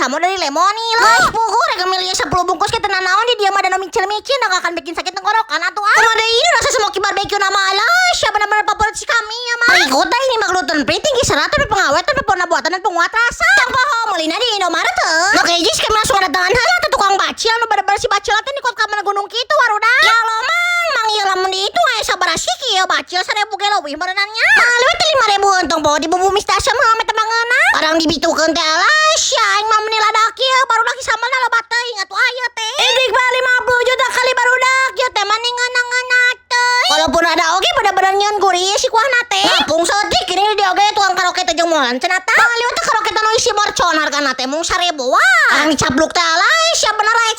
samo dari lemoni lah. Pugu rek milih 10 bungkus kita nanaon di dia mah dan micin-micin akan bikin sakit tenggorokan atuh ah. Ada ini rasa smoky barbecue nama Allah. Siapa benar-benar favorit si kami ya mah. Ikut ini mah gluten free tinggi serat tapi pengawet tapi pona buatan dan penguat rasa. Tang poho meulina di Indomaret teu. Oke jis kami langsung datangan heula teh tukang bacil nu bener-bener si bacil teh di kota ka gunung kitu warudah. Ya Allah mang ieu lamun di itu aya sabaraha sih kieu bacil 1000 ge leuwih meureunannya. Nah leuwih teh 5.000 untung poho di bumbu mistasa mah mah tembangeuna. Barang dibitukeun teh alas aing mah meni ladak ieu baru lagi samalna loba teuing atuh aya teh. Istighfar 50 juta kali barudak ieu teh mah ngeunang-ngeunang teh. Walaupun ada oge bener-bener nyeun gurih si kuahna teh. Lapung sedik ini di oge tukang karaoke teh jeung moal cenah tah. Bang liwat teh karaoke teh nu isi mercon hargana teh mung 1000 wah. Ang dicapluk teh alas ya bener aya